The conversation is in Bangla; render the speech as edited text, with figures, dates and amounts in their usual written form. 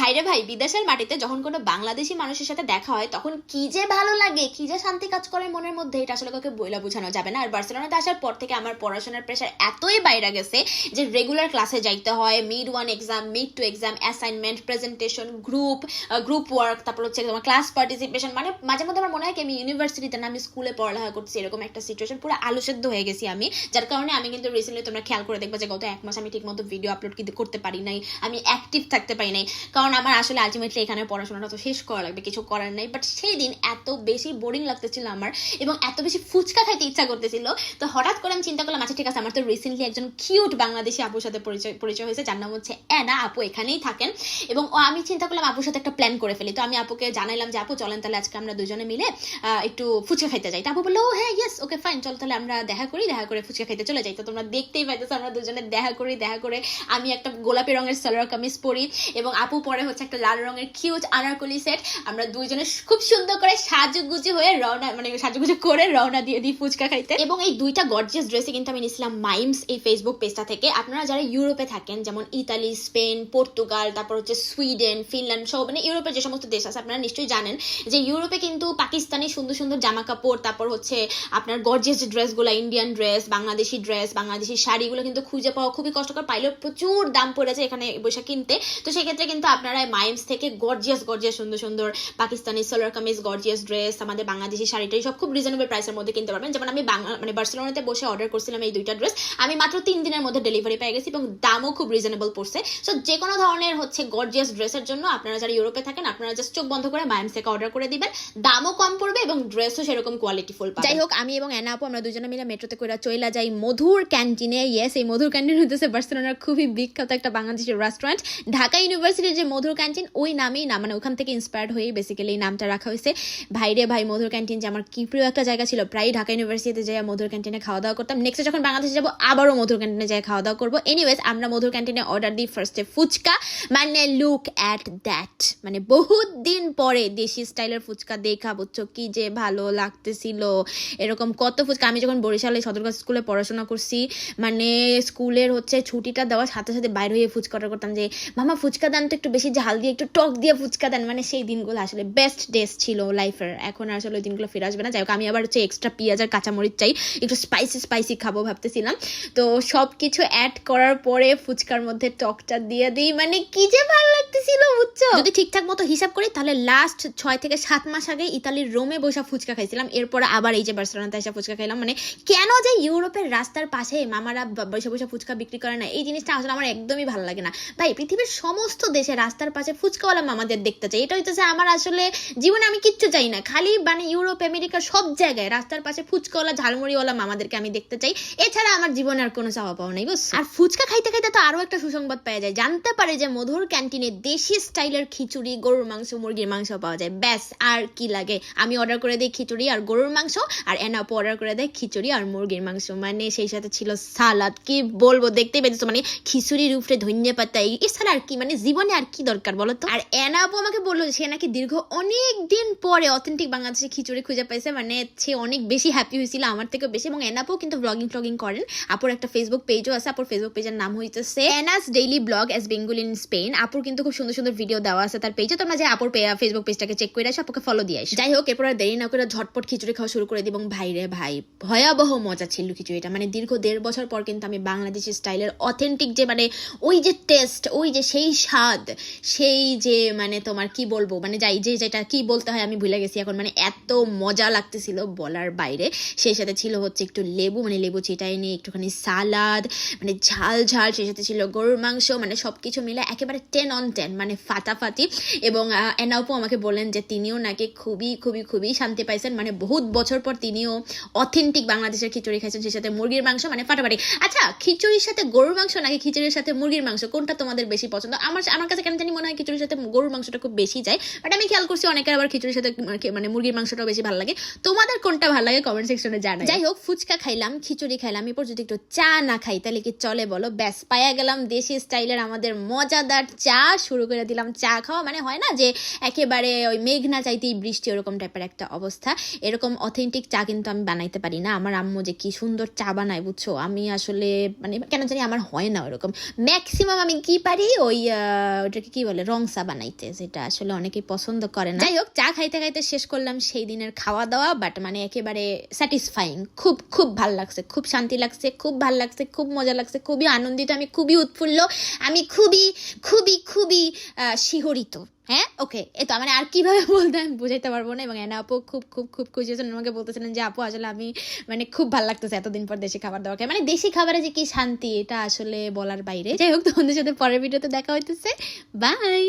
ভাইরে ভাই, বিদেশের মাটিতে যখন কোনো বাংলাদেশি মানুষের সাথে দেখা হয় তখন কি যে ভালো লাগে, কি যে শান্তি কাজ করে মনের মধ্যে, এটা আসলে কাউকে বইলা বোঝানো যাবে না। আর বার্সেলোনাতে আসার পর থেকে আমার পড়াশোনার প্রেশার এতই বাইরে গেছে যে রেগুলার ক্লাসে যাইতে হয়, mid one exam, mid two exam, assignment, presentation, group work, তারপর হচ্ছে তোমার ক্লাস পার্টিসিপেশন। মানে মাঝে মধ্যে আমার মনে হয় কি আমি ইউনিভার্সিটিতে না, আমি স্কুলে পড়ালেখা করছি, এরকম একটা সিচুয়েশন। পুরো আলুসেদ্ধ হয়ে গেছি আমি, যার কারণে আমি কিন্তু রিসেন্টলি তোমরা খেয়াল করে দেখবা যে গত এক মাস আমি ঠিক মতো ভিডিও আপলোড কিন্তু করতে পারি নাই, আমি অ্যাক্টিভ থাকতে পারি নাই, কারণ আমার আসলে আলটিমেটলি এখানে পড়াশোনাটা তো শেষ করা লাগবে, কিছু করার নাই। বাট সেই দিন এত বেশি বোরিং লাগতেছিল আমার, এবং এত বেশি ফুচকা খাইতে ইচ্ছা করতেছিল, তো হঠাৎ করে আমি চিন্তা করলাম আচ্ছা ঠিক আছে, আমার তো রিসেন্টলি একজন কিউট বাংলাদেশি আপুর সাথে পরিচয় হয়েছে, যার নাম হচ্ছে অ্যানা। আপু এখানেই থাকেন, এবং আমি চিন্তা করলাম আপুর সাথে একটা প্ল্যান করে ফেলি। তো আমি আপুকে জানাইলাম যে আপু চলেন তাহলে আজকে আমরা দুজনে মিলে একটু ফুচকা খাইতে যাই। তো আপু বললো হ্যাঁ ইয়েস ওকে ফাইন, চল তাহলে আমরা দেখা করে ফুচকা খাইতে চলে যাই। তো তোমরা দেখতেই পাইতেছো আমরা দুজনে দেখা করে আমি একটা গোলাপি রঙের সালোয়ার কামিজ পরি এবং আপু পরে হচ্ছে একটা লাল রঙের কিউট আনারকলি সেট। আমরা দুইজনে খুব সুন্দর করে সাজুগুজি হয়ে সাজুগুজি করে রওনা দিয়ে দিই ফুচকা খাইতে। এবং এই দুইটা গর্জিয়াস ড্রেসে কিন্তু আমি নিয়েছিলাম মাইমস এই ফেসবুক পেজটা থেকে। আপনারা যারা ইউরোপে থাকেন, যেমন ইতালি, স্পেন, পর্তুগাল, তারপর হচ্ছে সুইডেন, ফিনল্যান্ড, সব মানে ইউরোপের যে সমস্ত দেশ আছে, আপনারা নিশ্চয়ই জানেন যে ইউরোপে কিন্তু পাকিস্তানি সুন্দর সুন্দর জামা কাপড়, তারপর হচ্ছে আপনার গর্জিয়াস ড্রেসগুলো, ইন্ডিয়ান ড্রেস, বাংলাদেশি শাড়িগুলো কিন্তু খুঁজে পাওয়া খুবই কষ্টকর, পাইলেও প্রচুর দাম পড়েছে এখানে বসে কিনতে। তো সেক্ষেত্রে কিন্তু আপনারা মাইমস থেকে গর্জিয়াস সুন্দর সুন্দর পাকিস্তানি সালোয়ার কামিজ, গর্জিয়াস ড্রেস, আমাদের বাংলাদেশি শাড়িটাই সব খুব রিজনেবল প্রাইসের মধ্যে কিনতে পারবেন। যেমন আমি বার্সেলোনাতে বসে অর্ডার করছিলাম এই দুইটা ড্রেস, আমি মাত্র 3 দিনের মধ্যে ডেলিভারি পেয়ে গেছি এবং দামও খুব রিজনেবল পড়ছে। সো যে কোনো ধরনের হচ্ছে গর্জিয়াস ড্রেসের জন্য আপনারা যারা ইউরোপে থাকেন, আপনারা জাস্ট চোখ বন্ধ করে মাইমস থেকে অর্ডার করে দিবেন, দামও কম পড়বে এবং ড্রেসও সেরকম কোয়ালিটিফুল পাবেন। যাই হোক, আমি এবং অ্যানা আপু আমরা দুজনে মিলে মেট্রোতে করে চলে যাই মধুর ক্যান্টিনে। ইয়েস, এই মধুর ক্যান্টিন হচ্ছে বার্সেলোনার খুবই বিখ্যাত একটা বাংলাদেশি রেস্টুরেন্ট। ঢাকা ইউনিভার্সিটির যে মধুর ক্যান্টিন, ওই নামেই না, মানে ওখান থেকে ইন্সপায়ার্ড হয়ে বেসিক্যালি এই নামটা রাখা হয়েছে। ভাইরে ভাই, মধুর ক্যান্টিন যে আমার কি প্রিয় একটা জায়গা ছিল। প্রায় ঢাকা ইউনিভার্সিটিতে যাই মধুর ক্যান্টিনে খাওয়া দাওয়া করতাম। নেক্সটে যখন বাংলাদেশে যাবো আবারও মধুর ক্যান্টিনে যাই খাওয়া দাওয়া করবো। এনিওয়েজ, আমরা মধুর ক্যান্টিনে অর্ডার দিই ফার্স্টে ফুচকা। মানে লুক অ্যাট দ্যাট, মানে বহুত দিন পরে দেশি স্টাইলের ফুচকা দেখা, বুঝছো কি যে ভালো লাগতেছিল। এরকম কত ফুচকা, আমি যখন বরিশালে সদরঘাট স্কুলে পড়াশোনা করছি, মানে স্কুলের হচ্ছে ছুটিটা দেওয়ার সাথে সাথে বাইরে হয়ে ফুচকা অর্ডার করতাম যে মামা ফুচকা দেন তো, একটু বেশি ঝাল দিয়ে, একটু টক দিয়ে ফুচকা দেন। মানে সেই দিনগুলো আসলে বেস্ট ডেজ ছিল লাইফের। এখন আসলে ওই দিনগুলো ফিরে আসবে না। যাই হোক, আমি আবার হচ্ছে এক্সট্রা পেঁয়াজ আর কাঁচামরিচ চাই, একটু স্পাইসি খাবো ভাবতেছিলাম। তো সব কিছু অ্যাড করার পরে ফুচকার মধ্যে টকটা দিয়ে দিই, মানে কি যে ভালো লাগতেছিল, বুঝছো। যদি ঠিকঠাক মতো হিসাব করি তাহলে লাস্ট 6 থেকে 7 মাস আগে ইতালির রোমে বসা ফুচকা খাইছিলাম, এরপরে আবার এই যে বার্সেলোনাতে এসে ফুচকা খাইলাম। মানে কেন যে ইউরোপের রাস্তার পাশে মামারা বসে বসে ফুচকা বিক্রি করে না, এই জিনিসটা আসলে আমার একদমই ভালো লাগে না ভাই। পৃথিবীর সমস্ত দেশে রাস্তার পাশে ফুচকাওয়ালা মামাদের দেখতে চাই, এটা হইতেছে আমার আসলে জীবনে আমি কিচ্ছু চাই না। খালি মানে ইউরোপ, আমেরিকার সব জায়গায় রাস্তার পাশে ফুচকাওয়ালা, ঝালমুড়িওয়ালা মামাদেরকে আমি দেখতে চাই। এছাড়া আমার জীবনে আর কোনো চাওয়া পাওয়া নাই, বুঝছো। আর ফুচকা খাইতে খাইতে তো আরো একটা সুসংবাদ পাওয়া যায়, জানতে পারে যে মধুর ক্যান্টিনে দেশি স্টাইলের খিচুড়ি, গরুর মাংস, মুরগির মাংস পাওয়া যায়। ব্যাস, আর কি লাগে। আমি অর্ডার করে দিই খিচুড়ি আর গরুর মাংস, আর এনা আপু অর্ডার করে দেয় খিচুড়ি আর মুরগির মাংস। মানে সেই সাথে ছিল সালাদ, কি বলবো, দেখতেই পেয়েছো মানে খিচুড়ির উপরে ধনিয়া পাতা, এছাড়া আর কি, মানে জীবনে আর কি দরকার বলো তো। আর এনা আপু আমাকে বললো সে নাকি দীর্ঘ অনেক দিন পরে অথেন্টিক বাংলাদেশি খিচুড়ি খুঁজে পাইছে। মানে সে অনেক বেশি হ্যাপি হয়েছিল, আমার থেকে বেশি। এবং এনা আপু কিন্তু ব্লগিং করেন, আপুর একটা ফেসবুক পেজও আছে। আপুর ফেসবুক পেজের নাম হইতেছে anus daily blog as Bengal in Spain. আপুর কিন্তু খুব সুন্দর সুন্দর ভিডিও দেওয়া আছে তার পেজে, তোমরা যে আপুর ফেসবুক পেজটাকে চেক করে আসো, আপুকে ফলো দিয়ে আসো। যাই হোক, এরপর আর দেরি না করে ঝটপট খিচুড়ি খাওয়া শুরু করে দিই। এবং ভাইরে ভাই, ভয়াবহ মজা ছিল খিচুড়িটা। মানে দীর্ঘ 1.5 বছর পর কিন্তু আমি বাংলাদেশি স্টাইলের অথেন্টিক যে মানে ওই যে টেস্ট, ওই যে সেই স্বাদ, সেই যে মানে তোমার কি বলবো, মানে যেটা কি বলতে হয় আমি ভুলে গেছি এখন। মানে এত মজা লাগতেছিল বলার বাইরে। সেই সাথে ছিল হচ্ছে একটু লেবু, মানে লেবু চিটাই নিয়ে একটুখানি সালাদ, মানে ঝাল, সেই সাথে ছিল গরুর মাংস, মানে সবকিছু মিলে একেবারে 10 on 10, মানে ফাটাফাটি। এবং এনাউপু আমাকে বললেন যে তিনিও নাকি খুবই শান্তি পাইছেন, মানে বহুত বছর পর তিনিও অথেন্টিক বাংলাদেশের খিচুড়ি খাইছেন, সেই সাথে মুরগির মাংস, মানে ফাটাফাটি। আচ্ছা, খিচুড়ির সাথে গরুর মাংস নাকি খিচুড়ির সাথে মুরগির মাংস, কোনটা তোমাদের বেশি পছন্দ? আমার কাছে কেন জানি মনে হয় খিচুড়ির সাথে গরুর মাংসটা খুব বেশি যায়, বাট আমি খেয়াল করছি অনেকের আবার খিচুড়ির সাথে মানে মুরগির মাংসটাও বেশি ভালো লাগে। তোমাদের কোনটা ভালো লাগে কমেন্ট সেকশনে জানাই। যাই হোক, ফুচকা খাইলাম, খিচুড়ি খাইলাম, এরপর যদি একটু চা না খাই তাহলে কি চলে বলো? ব্যাস, পাইয়া গেলাম দেশি স্টাইলের আমাদের মজাদার চা। শুরু করে দিলাম চা চা খাওয়া মানে হয় না যে একেবারে ওই মেঘ না চাইতেই বৃষ্টি, ওরকম টাইপের একটা অবস্থা। এরকম অথেন্টিক চা কিন্তু আমি বানাইতে পারি না। আমার আম্মু যে কি সুন্দর চা বানায় বুঝছো, আমি আসলে মানে কেন জানি আমার হয় না ওরকম। ম্যাক্সিমাম আমি কি পারি ওই ওটাকে কি বলে রং চা বানাইতে, যেটা আসলে অনেকেই পছন্দ করে না। যাই হোক, চা খাইতে খাইতে শেষ করলাম সেই দিনের খাওয়া দাওয়া, বাট মানে একেবারে স্যাটিসফাইং, খুব খুব ভাল লাগছে, খুব শান্তি লাগছে, খুব ভাল লাগছে, খুব মজা লাগছে, খুবই আনন্দিত, আমি খুবই উৎফুল্ল, আমি খুবই খুবই খুবই শিহরিত। হ্যাঁ, ওকে, তো মানে আর কিভাবে বলতে আমি বুঝাইতে পারবো না। এবং এনা আপু খুব খুব খুব খুশি হয়েছেন, আমাকে বলতেছিলেন যে আপু আসলে আমি মানে খুব ভালো লাগতেছে এতদিন পর দেশি খাবার দাবার খাই, মানে দেশি খাবারে যে কি শান্তি এটা আসলে বলার বাইরে। যাই হোক, তোমাদের সাথে পরের ভিডিওতে দেখা হইতেছে, বাই।